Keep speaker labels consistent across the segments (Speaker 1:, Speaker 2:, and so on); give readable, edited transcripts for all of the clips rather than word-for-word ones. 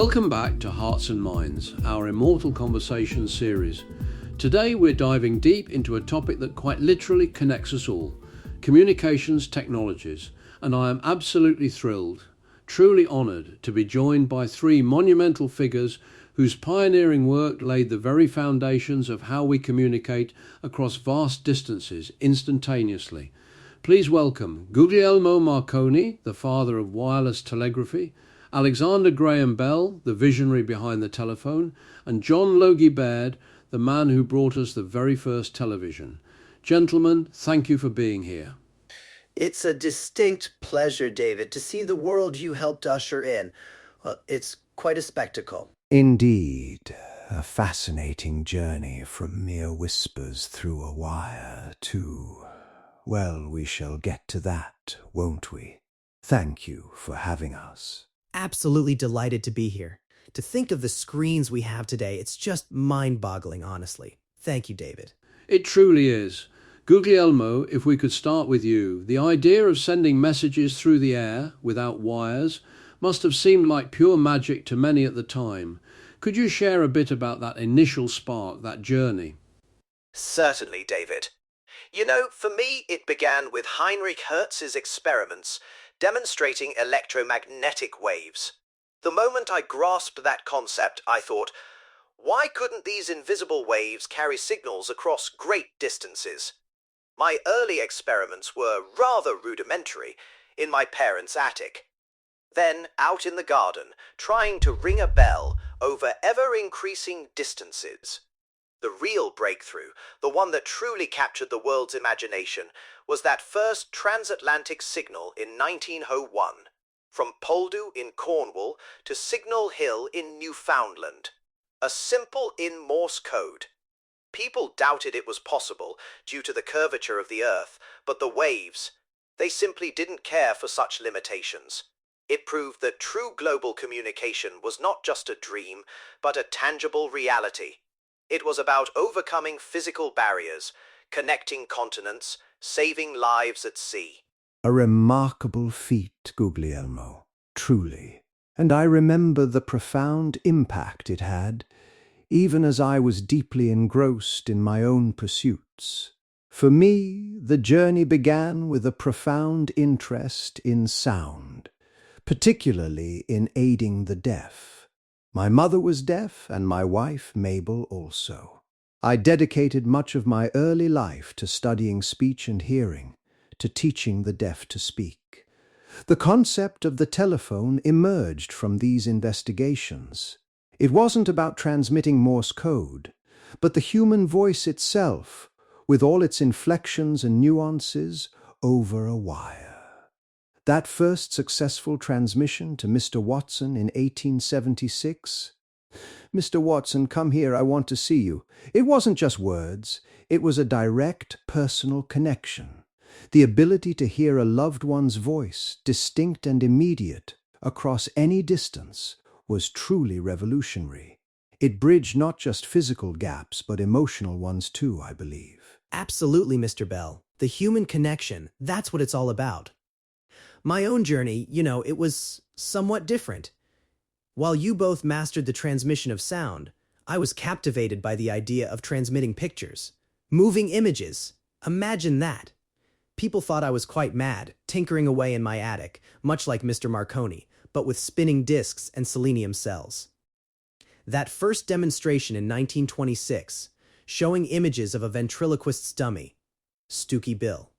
Speaker 1: Welcome back to Hearts and Minds, our Immortal Conversations series. Today we're diving deep into a topic that quite literally connects us all, communications technologies, and I am absolutely thrilled, truly honoured to be joined by three monumental figures whose pioneering work laid the very foundations of how we communicate across vast distances instantaneously. Please welcome Guglielmo Marconi, the father of wireless telegraphy, Alexander Graham Bell, the visionary behind the telephone, and John Logie Baird, the man who brought us the very first television. Gentlemen, thank you for being here.
Speaker 2: It's a distinct pleasure, David, to see the world you helped usher in. Well, it's quite a spectacle.
Speaker 3: Indeed, a fascinating journey from mere whispers through a wire to... Well, we shall get to that, won't we? Thank you for having us.
Speaker 4: Absolutely delighted to be here. To think of the screens we have today, it's just mind-boggling, honestly. Thank you, David.
Speaker 1: It truly is. Guglielmo, if we could start with you, the idea of sending messages through the air without wires must have seemed like pure magic to many at the time. Could you share a bit about that initial spark, that journey?
Speaker 2: Certainly, David. You know, for me, it began with Heinrich Hertz's experiments demonstrating electromagnetic waves. The moment I grasped that concept, I thought, why couldn't these invisible waves carry signals across great distances? My early experiments were rather rudimentary in my parents' attic. Then, out in the garden, trying to ring a bell over ever-increasing distances. The real breakthrough, the one that truly captured the world's imagination, was that first transatlantic signal in 1901, from Poldhu in Cornwall to Signal Hill in Newfoundland. A simple in Morse code. People doubted it was possible due to the curvature of the Earth, but the waves, they simply didn't care for such limitations. It proved that true global communication was not just a dream, but a tangible reality. It was about overcoming physical barriers, connecting continents, saving lives at sea.
Speaker 3: A remarkable feat, Guglielmo, truly. And I remember the profound impact it had, even as I was deeply engrossed in my own pursuits. For me, the journey began with a profound interest in sound, particularly in aiding the deaf. My mother was deaf, and my wife, Mabel, also. I dedicated much of my early life to studying speech and hearing, to teaching the deaf to speak. The concept of the telephone emerged from these investigations. It wasn't about transmitting Morse code, but the human voice itself, with all its inflections and nuances, over a wire. That first successful transmission to Mr. Watson in 1876, "Mr. Watson, come here, I want to see you." It wasn't just words, it was a direct personal connection. The ability to hear a loved one's voice, distinct and immediate, across any distance, was truly revolutionary. It bridged not just physical gaps, but emotional ones too, I believe.
Speaker 4: Absolutely, Mr. Bell. The human connection, that's what it's all about. My own journey, it was somewhat different. While you both mastered the transmission of sound, I was captivated by the idea of transmitting pictures. Moving images. Imagine that. People thought I was quite mad, tinkering away in my attic, much like Mr. Marconi, but with spinning discs and selenium cells. That first demonstration in 1926, showing images of a ventriloquist's dummy, Stooky Bill,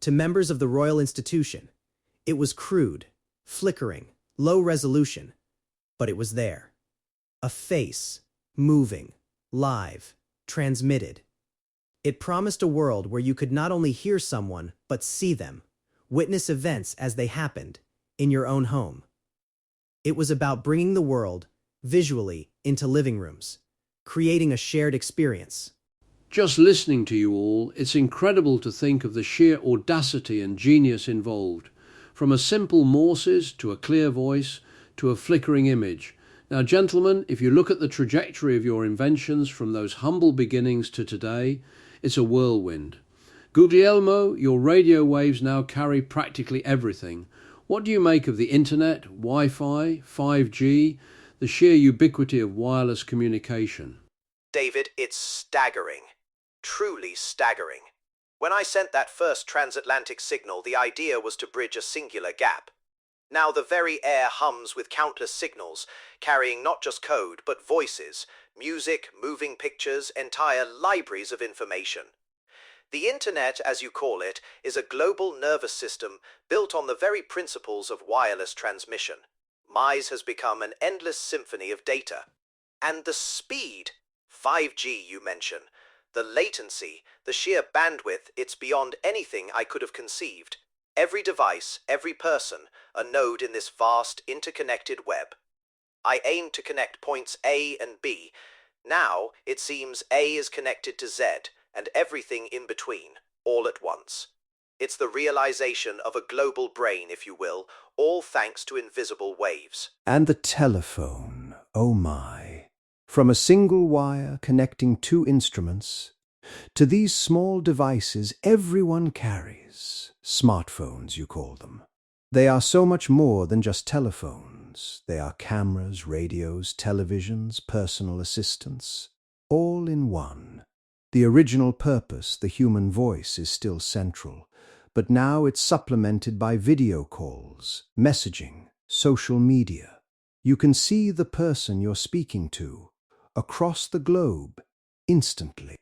Speaker 4: to members of the Royal Institution. It was crude, flickering, low resolution, but it was there. A face, moving, live, transmitted. It promised a world where you could not only hear someone, but see them, witness events as they happened, in your own home. It was about bringing the world, visually, into living rooms, creating a shared experience.
Speaker 1: Just listening to you all, it's incredible to think of the sheer audacity and genius involved. From a simple Morses to a clear voice to a flickering image. Now, gentlemen, if you look at the trajectory of your inventions from those humble beginnings to today, it's a whirlwind. Guglielmo, your radio waves now carry practically everything. What do you make of the internet, Wi-Fi, 5G, the sheer ubiquity of wireless communication.
Speaker 2: David, it's staggering. Truly staggering. When I sent that first transatlantic signal, the idea was to bridge a singular gap. Now the very air hums with countless signals, carrying not just code, but voices, music, moving pictures, entire libraries of information. The Internet, as you call it, is a global nervous system built on the very principles of wireless transmission. MISE has become an endless symphony of data. And the speed, 5G you mention, the latency, the sheer bandwidth, it's beyond anything I could have conceived. Every device, every person, a node in this vast, interconnected web. I aim to connect points A and B. Now, it seems A is connected to Z, and everything in between, all at once. It's the realization of a global brain, if you will, all thanks to invisible waves.
Speaker 3: And the telephone, oh my. From a single wire connecting two instruments, to these small devices everyone carries, smartphones you call them. They are so much more than just telephones. They are cameras, radios, televisions, personal assistants, all in one. The original purpose, the human voice, is still central, but now it's supplemented by video calls, messaging, social media. You can see the person you're speaking to, across the globe, instantly.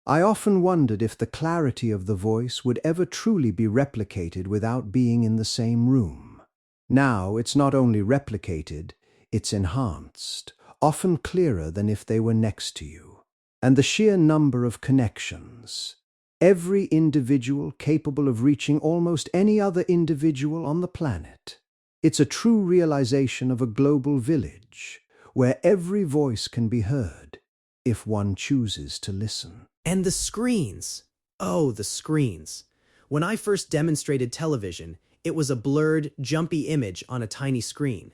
Speaker 3: I often wondered if the clarity of the voice would ever truly be replicated without being in the same room. Now it's not only replicated, it's enhanced, often clearer than if they were next to you. And the sheer number of connections. Every individual capable of reaching almost any other individual on the planet. It's a true realization of a global village, where every voice can be heard, if one chooses to listen.
Speaker 4: And the screens. Oh, the screens. When I first demonstrated television, it was a blurred, jumpy image on a tiny screen.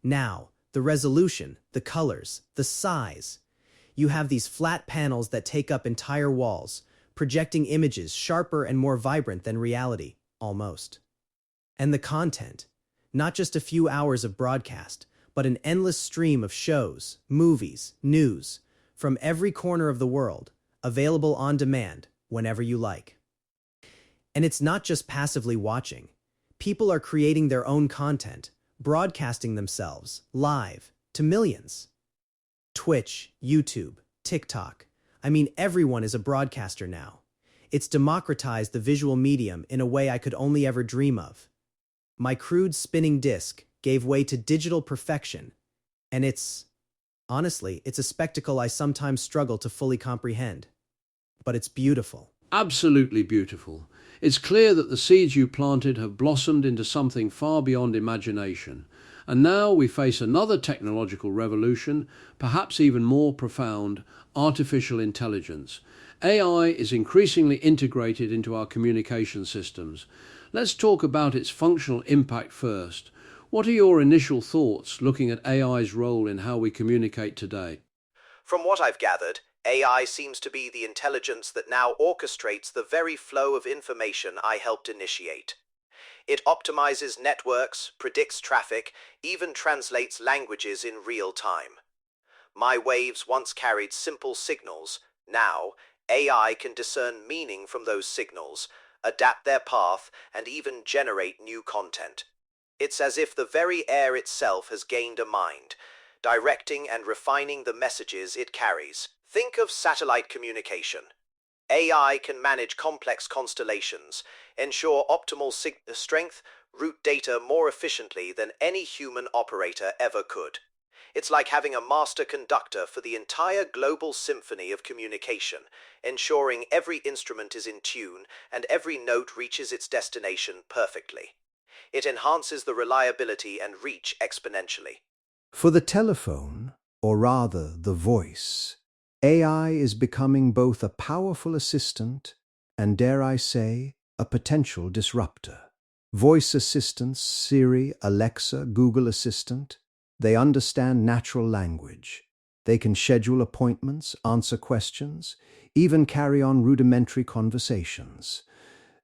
Speaker 4: Now, the resolution, the colors, the size. You have these flat panels that take up entire walls, projecting images sharper and more vibrant than reality, almost. And the content. Not just a few hours of broadcast, but an endless stream of shows, movies, news, from every corner of the world, available on demand, whenever you like. And it's not just passively watching. People are creating their own content, broadcasting themselves, live, to millions. Twitch, YouTube, TikTok. I mean, everyone is a broadcaster now. It's democratized the visual medium in a way I could only ever dream of. My crude spinning disc gave way to digital perfection, and honestly, it's a spectacle I sometimes struggle to fully comprehend. But it's beautiful.
Speaker 1: Absolutely beautiful. It's clear that the seeds you planted have blossomed into something far beyond imagination. And now we face another technological revolution, perhaps even more profound: artificial intelligence. AI is increasingly integrated into our communication systems. Let's talk about its functional impact first. What are your initial thoughts looking at AI's role in how we communicate today?
Speaker 2: From what I've gathered, AI seems to be the intelligence that now orchestrates the very flow of information I helped initiate. It optimizes networks, predicts traffic, even translates languages in real time. My waves once carried simple signals. Now, AI can discern meaning from those signals, adapt their path, and even generate new content. It's as if the very air itself has gained a mind, directing and refining the messages it carries. Think of satellite communication. AI can manage complex constellations, ensure optimal strength, route data more efficiently than any human operator ever could. It's like having a master conductor for the entire global symphony of communication, ensuring every instrument is in tune and every note reaches its destination perfectly. It enhances the reliability and reach exponentially.
Speaker 3: For the telephone, or rather the voice, AI is becoming both a powerful assistant and, dare I say, a potential disruptor. Voice assistants, Siri, Alexa, Google Assistant, they understand natural language. They can schedule appointments, answer questions, even carry on rudimentary conversations.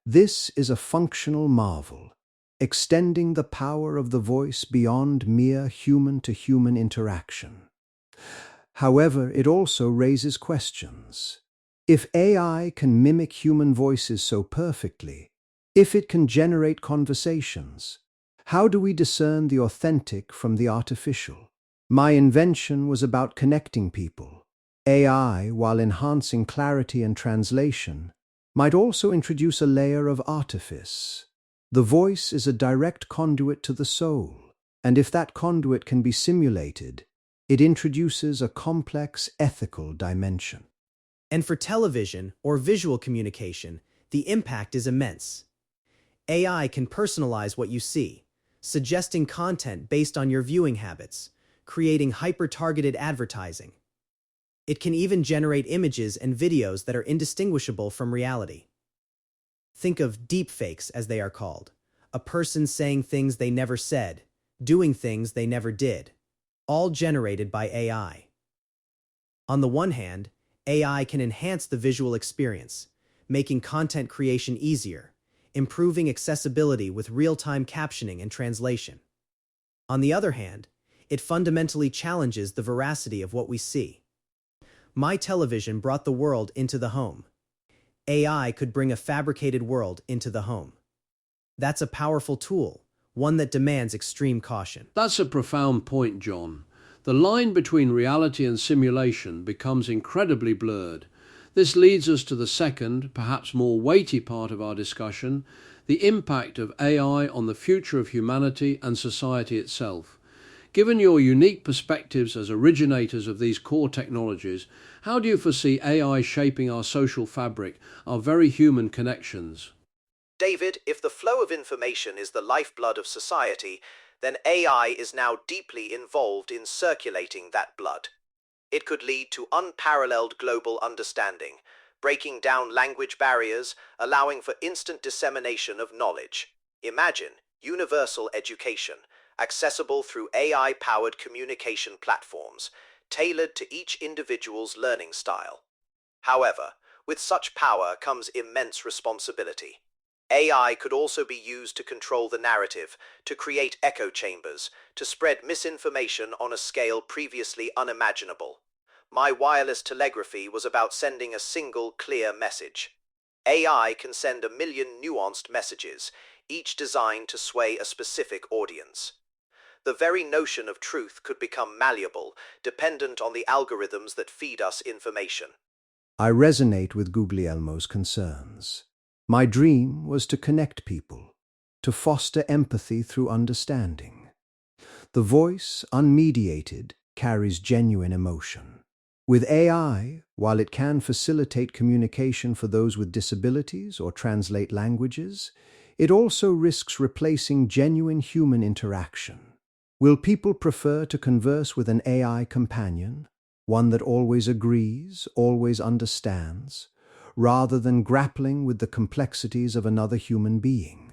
Speaker 3: This is a functional marvel, extending the power of the voice beyond mere human-to-human interaction. However, it also raises questions. If AI can mimic human voices so perfectly, if it can generate conversations, how do we discern the authentic from the artificial? My invention was about connecting people. AI, while enhancing clarity and translation, might also introduce a layer of artifice. The voice is a direct conduit to the soul, and if that conduit can be simulated, it introduces a complex ethical dimension.
Speaker 4: And for television or visual communication, the impact is immense. AI can personalize what you see, suggesting content based on your viewing habits, creating hyper-targeted advertising. It can even generate images and videos that are indistinguishable from reality. Think of deepfakes, as they are called, a person saying things they never said, doing things they never did, all generated by AI. On the one hand, AI can enhance the visual experience, making content creation easier, improving accessibility with real-time captioning and translation. On the other hand, it fundamentally challenges the veracity of what we see. My television brought the world into the home. AI could bring a fabricated world into the home. That's a powerful tool, one that demands extreme caution.
Speaker 1: That's a profound point, John. The line between reality and simulation becomes incredibly blurred. This leads us to the second, perhaps more weighty part of our discussion, the impact of AI on the future of humanity and society itself. Given your unique perspectives as originators of these core technologies, how do you foresee AI shaping our social fabric, our very human connections?
Speaker 2: David, if the flow of information is the lifeblood of society, then AI is now deeply involved in circulating that blood. It could lead to unparalleled global understanding, breaking down language barriers, allowing for instant dissemination of knowledge. Imagine universal education, accessible through AI-powered communication platforms, tailored to each individual's learning style. However, with such power comes immense responsibility. AI could also be used to control the narrative, to create echo chambers, to spread misinformation on a scale previously unimaginable. My wireless telegraphy was about sending a single clear message. AI can send 1,000,000 nuanced messages, each designed to sway a specific audience. The very notion of truth could become malleable, dependent on the algorithms that feed us information.
Speaker 3: I resonate with Guglielmo's concerns. My dream was to connect people, to foster empathy through understanding. The voice, unmediated, carries genuine emotion. With AI, while it can facilitate communication for those with disabilities or translate languages, it also risks replacing genuine human interaction. Will people prefer to converse with an AI companion, one that always agrees, always understands, rather than grappling with the complexities of another human being?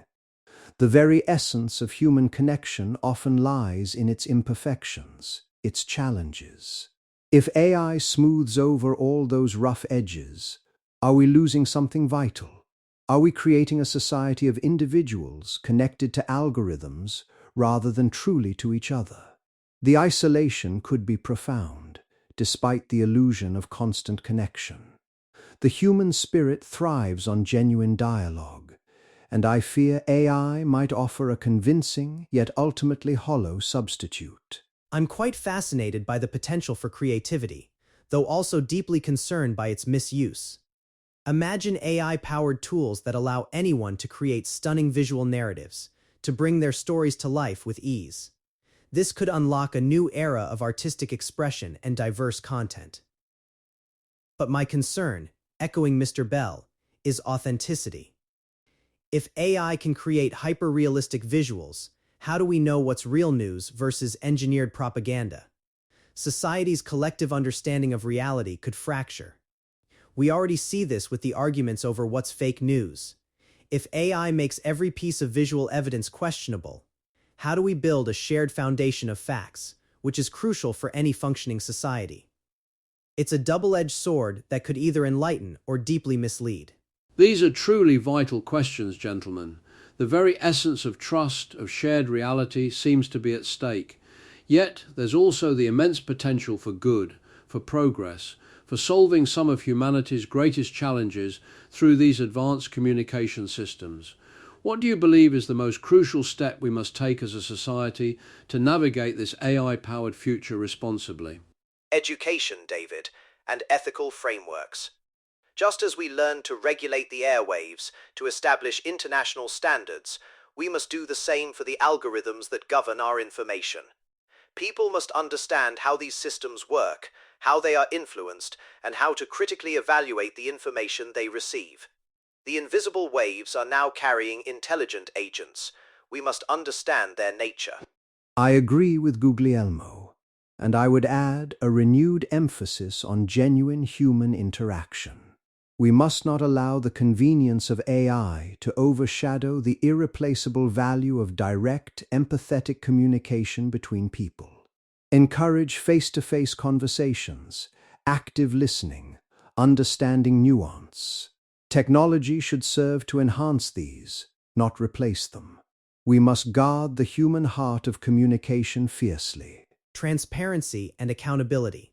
Speaker 3: The very essence of human connection often lies in its imperfections, its challenges. If AI smooths over all those rough edges, are we losing something vital? Are we creating a society of individuals connected to algorithms rather than truly to each other? The isolation could be profound, despite the illusion of constant connection. The human spirit thrives on genuine dialogue, and I fear AI might offer a convincing yet ultimately hollow substitute.
Speaker 4: I'm quite fascinated by the potential for creativity, though also deeply concerned by its misuse. Imagine AI-powered tools that allow anyone to create stunning visual narratives, to bring their stories to life with ease. This could unlock a new era of artistic expression and diverse content. But my concern, echoing Mr. Bell, is authenticity. If AI can create hyper-realistic visuals, how do we know what's real news versus engineered propaganda? Society's collective understanding of reality could fracture. We already see this with the arguments over what's fake news. If AI makes every piece of visual evidence questionable, how do we build a shared foundation of facts, which is crucial for any functioning society? It's a double-edged sword that could either enlighten or deeply mislead.
Speaker 1: These are truly vital questions, gentlemen. The very essence of trust, of shared reality, seems to be at stake. Yet there's also the immense potential for good, for progress, for solving some of humanity's greatest challenges through these advanced communication systems. What do you believe is the most crucial step we must take as a society to navigate this AI-powered future responsibly?
Speaker 2: Education, David, and ethical frameworks. Just as we learn to regulate the airwaves, to establish international standards, we must do the same for the algorithms that govern our information. People must understand how these systems work, how they are influenced, and how to critically evaluate the information they receive. The invisible waves are now carrying intelligent agents. We must understand their nature.
Speaker 3: I agree with Guglielmo, and I would add a renewed emphasis on genuine human interaction. We must not allow the convenience of AI to overshadow the irreplaceable value of direct, empathetic communication between people. Encourage face-to-face conversations, active listening, understanding nuance. Technology should serve to enhance these, not replace them. We must guard the human heart of communication fiercely.
Speaker 4: Transparency and accountability.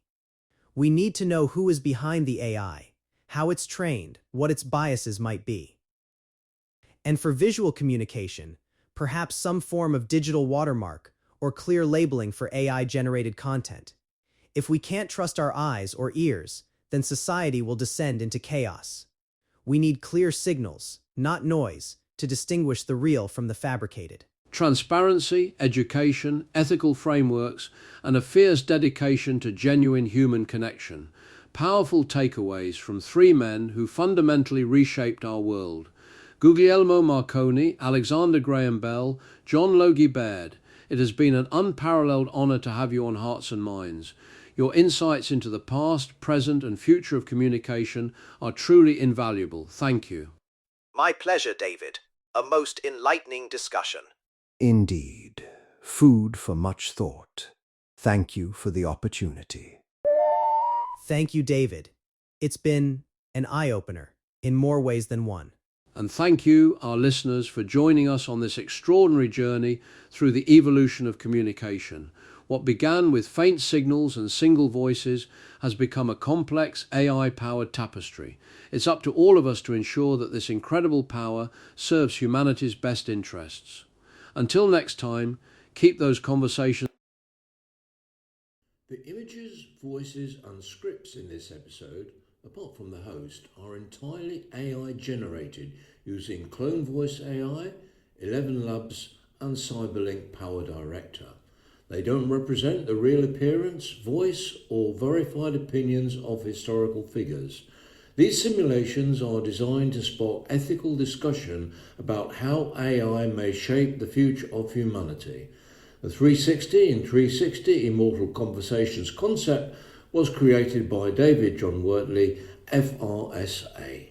Speaker 4: We need to know who is behind the AI, how it's trained, what its biases might be. And for visual communication, perhaps some form of digital watermark or clear labeling for AI-generated content. If we can't trust our eyes or ears, then society will descend into chaos. We need clear signals, not noise, to distinguish the real from the fabricated.
Speaker 1: Transparency, education, ethical frameworks, and a fierce dedication to genuine human connection. Powerful takeaways from three men who fundamentally reshaped our world. Guglielmo Marconi, Alexander Graham Bell, John Logie Baird. It has been an unparalleled honour to have you on Hearts and Minds. Your insights into the past, present and future of communication are truly invaluable. Thank you.
Speaker 2: My pleasure, David. A most enlightening discussion.
Speaker 3: Indeed, food for much thought. Thank you for the opportunity.
Speaker 4: Thank you, David. It's been an eye-opener in more ways than one.
Speaker 1: And thank you, our listeners, for joining us on this extraordinary journey through the evolution of communication. What began with faint signals and single voices has become a complex AI-powered tapestry. It's up to all of us to ensure that this incredible power serves humanity's best interests. Until next time, keep those conversations.
Speaker 5: The images, voices and scripts in this episode, apart from the host, are entirely AI generated using Clone Voice AI, 11 Labs and Cyberlink Power Director. They don't represent the real appearance, voice or verified opinions of historical figures. These simulations are designed to spark ethical discussion about how AI may shape the future of humanity. The 360 in 360 Immortal Conversations concept was created by David John Wortley, FRSA.